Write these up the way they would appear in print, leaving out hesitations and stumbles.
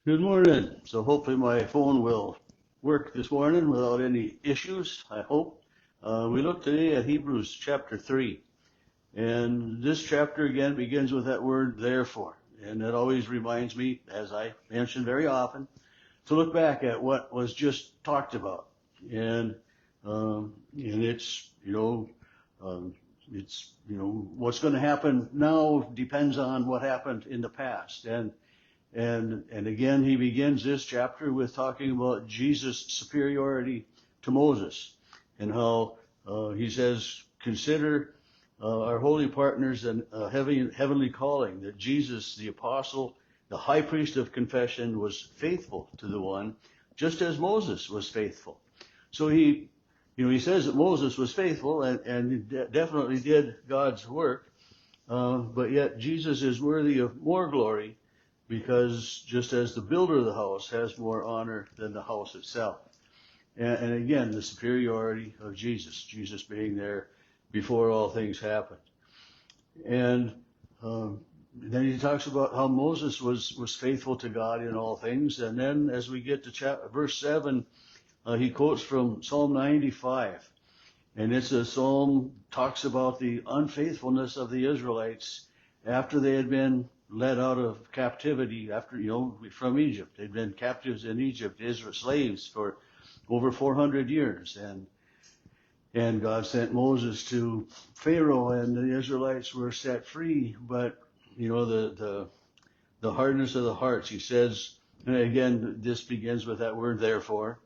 Good morning. So hopefully my phone will work this morning without any issues, I hope. We look today at Hebrews chapter 3. And this chapter again begins with that word therefore. And that always reminds me, as I mention very often, to look back at what was just talked about. And um, what's going to happen now depends on what happened in the past. And again, he begins this chapter with talking about Jesus' superiority to Moses and how he says, consider our holy partners and heavenly calling, that Jesus, the apostle, the high priest of confession, was faithful to the one, just as Moses was faithful. So he says that Moses was faithful and definitely did God's work, but yet Jesus is worthy of more glory because just as the builder of the house has more honor than the house itself. And again, the superiority of Jesus being there before all things happened. And then he talks about how Moses was faithful to God in all things. And then as we get to verse 7, he quotes from Psalm 95. And it's a psalm talks about the unfaithfulness of the Israelites after they had been led out of captivity from Egypt. They'd been captives in Egypt, Israel slaves for over 400 years. And God sent Moses to Pharaoh and the Israelites were set free. But, the hardness of the hearts, he says, and again, this begins with that word therefore,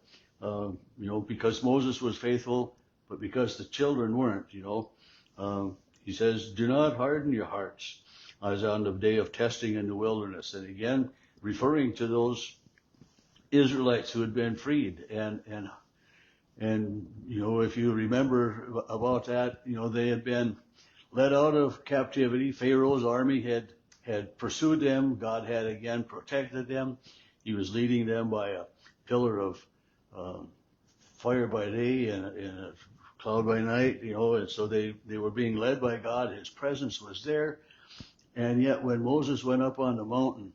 because Moses was faithful, but because the children weren't, he says, do not harden your hearts as on the day of testing in the wilderness. And again, referring to those Israelites who had been freed. And if you remember about that, they had been led out of captivity. Pharaoh's army had pursued them. God had again protected them. He was leading them by a pillar of fire by day and a cloud by night, and so they were being led by God. His presence was there. And yet when Moses went up on the mountain,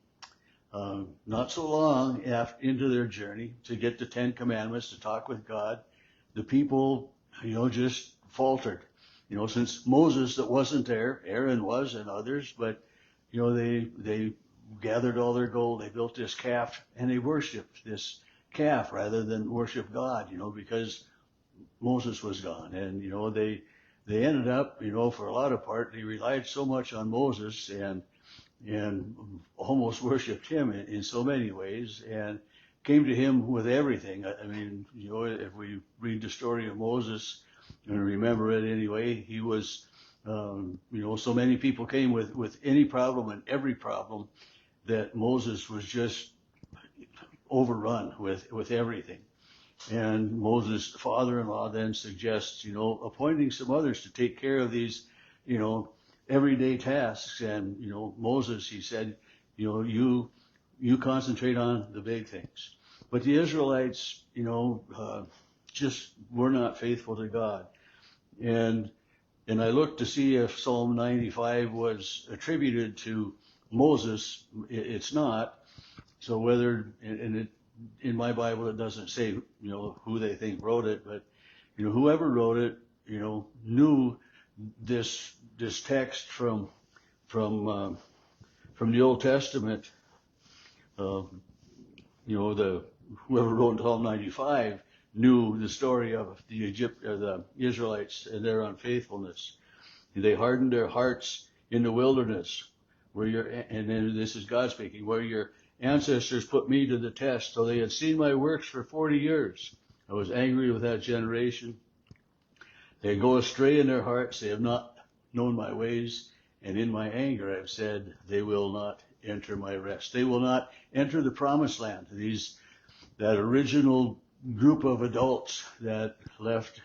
not so long into their journey to get the Ten Commandments, to talk with God, the people, just faltered. Since Moses that wasn't there, Aaron was and others, but, they gathered all their gold, they built this calf, and they worshiped this calf rather than worship God, because Moses was gone. And, they ended up, for a lot of part, they relied so much on Moses and almost worshipped him in so many ways and came to him with everything. I mean, if we read the story of Moses and remember it anyway, he was, so many people came with any problem and every problem that Moses was just overrun with everything. And Moses' father-in-law then suggests, appointing some others to take care of these, everyday tasks. And, Moses, he said, you concentrate on the big things. But the Israelites, just were not faithful to God. And I looked to see if Psalm 95 was attributed to Moses. It's not. So in my Bible, it doesn't say, who they think wrote it, but, whoever wrote it, knew this text from the Old Testament. Whoever wrote Psalm 95 knew the story of the Israelites and their unfaithfulness. They hardened their hearts in the wilderness, and then this is God speaking, where your ancestors put me to the test, so they had seen my works for 40 years. I was angry with that generation. They go astray in their hearts. They have not known my ways. And in my anger, I've said, they will not enter my rest. They will not enter the promised land. That original group of adults that left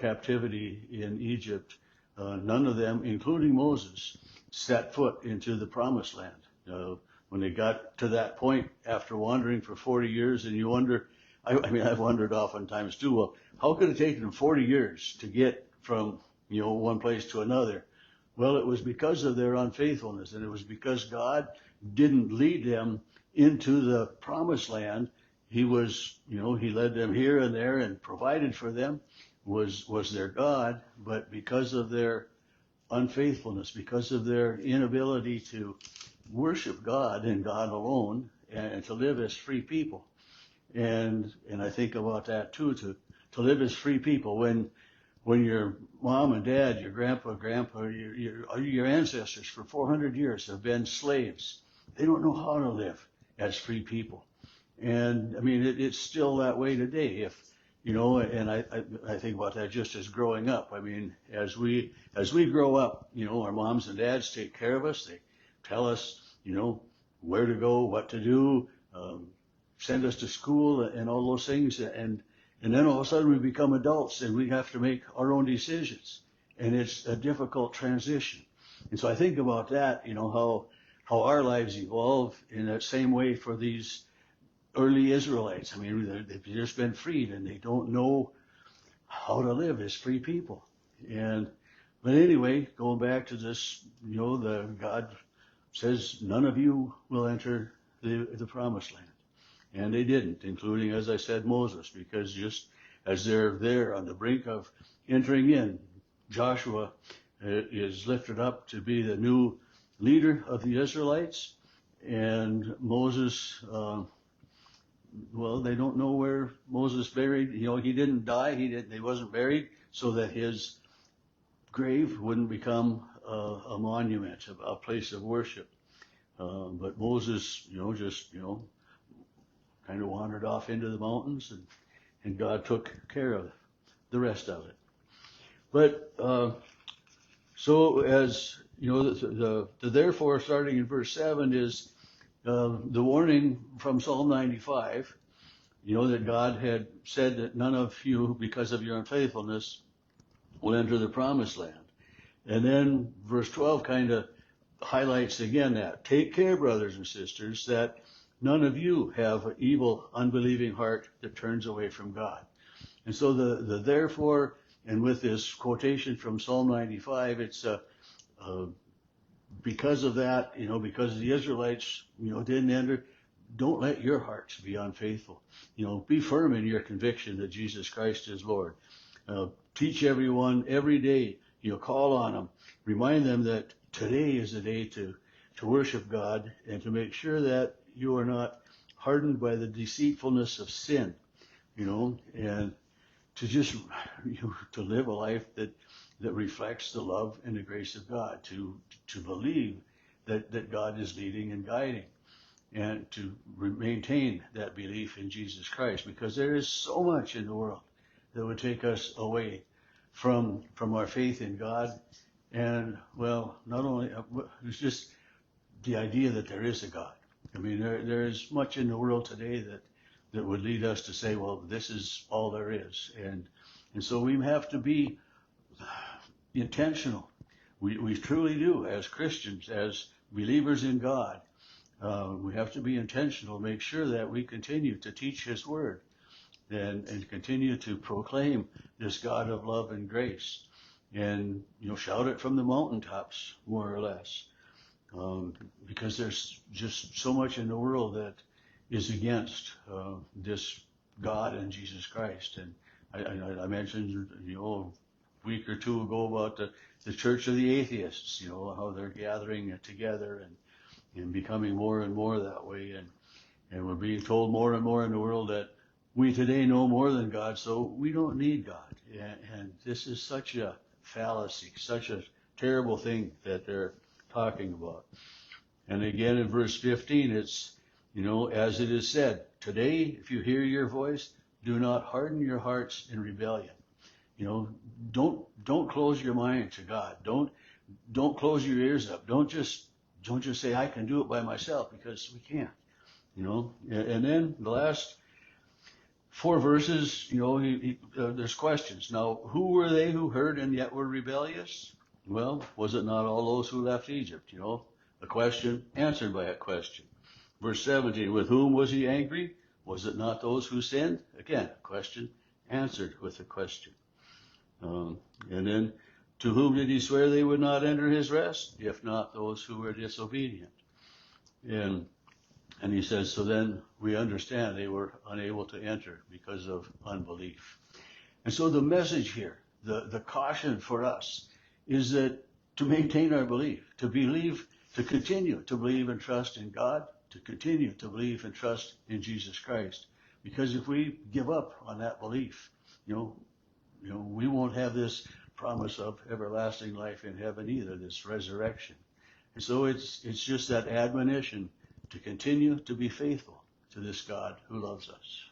captivity in Egypt, none of them, including Moses, set foot into the promised land. When they got to that point after wandering for 40 years, and you wonder, I've wondered oftentimes too, well, how could it take them 40 years to get from, one place to another? Well, it was because of their unfaithfulness, and it was because God didn't lead them into the promised land. He was, he led them here and there and provided for them, was their God, but because of their unfaithfulness, because of their inability to worship God and God alone and to live as free people. And I think about that too, to live as free people when your mom and dad, your grandpa, your ancestors for 400 years have been slaves. They don't know how to live as free people. And I mean, it's still that way today. And I think about that just as growing up. I mean, as we grow up, our moms and dads take care of us. They tell us, where to go, what to do, send us to school and all those things. And then all of a sudden we become adults and we have to make our own decisions. And it's a difficult transition. And so I think about that, how our lives evolve in that same way for these early Israelites. I mean, they've just been freed and they don't know how to live as free people. But anyway, going back to this, the God says none of you will enter the promised land. And they didn't, including, as I said, Moses, because just as they're there on the brink of entering in, Joshua is lifted up to be the new leader of the Israelites. And Moses, they don't know where Moses buried. He didn't die. He wasn't buried so that his grave wouldn't become a monument, a place of worship. But Moses, kind of wandered off into the mountains, and God took care of the rest of it. But so as the therefore, starting in verse 7, is the warning from Psalm 95. That God had said that none of you, because of your unfaithfulness, will enter the promised land. And then verse 12 kind of highlights again that. Take care, brothers and sisters, that none of you have an evil, unbelieving heart that turns away from God. And so the therefore, and with this quotation from Psalm 95, it's because of that, because the Israelites, didn't enter, don't let your hearts be unfaithful. Be firm in your conviction that Jesus Christ is Lord. Teach everyone every day, call on them. Remind them that today is the day to worship God and to make sure that you are not hardened by the deceitfulness of sin, and to just to live a life that reflects the love and the grace of God, to believe that God is leading and guiding, and to maintain that belief in Jesus Christ, because there is so much in the world that would take us away from our faith in God. And not only, it's just the idea that there is a God. I mean, there is much in the world today that would lead us to say, well, this is all there is. And so we have to be intentional. We truly do, as Christians, as believers in God. We have to be intentional, make sure that we continue to teach His Word and continue to proclaim this God of love and grace. And, shout it from the mountaintops, more or less. Because there's just so much in the world that is against this God and Jesus Christ. And I mentioned, a week or two ago about the Church of the Atheists, how they're gathering together and becoming more and more that way. And we're being told more and more in the world that we today know more than God, so we don't need God. And this is such a fallacy, such a terrible thing that they're talking about. And again in verse 15, it's, as it is said, today, if you hear your voice, do not harden your hearts in rebellion. Don't close your mind to God. Don't close your ears up. Don't just say I can do it by myself, because we can't. And then the last 4 verses, there's questions. Now, who were they who heard and yet were rebellious? Well, was it not all those who left Egypt? A question answered by a question. Verse 17, with whom was he angry? Was it not those who sinned? Again, a question answered with a question. And then, to whom did he swear they would not enter his rest? If not those who were disobedient. And And he says, so then we understand they were unable to enter because of unbelief. And so the message here, the caution for us is that to maintain our belief, to believe, to continue to believe and trust in God, to continue to believe and trust in Jesus Christ. Because if we give up on that belief, we won't have this promise of everlasting life in heaven either, this resurrection. And so it's just that admonition to continue to be faithful to this God who loves us.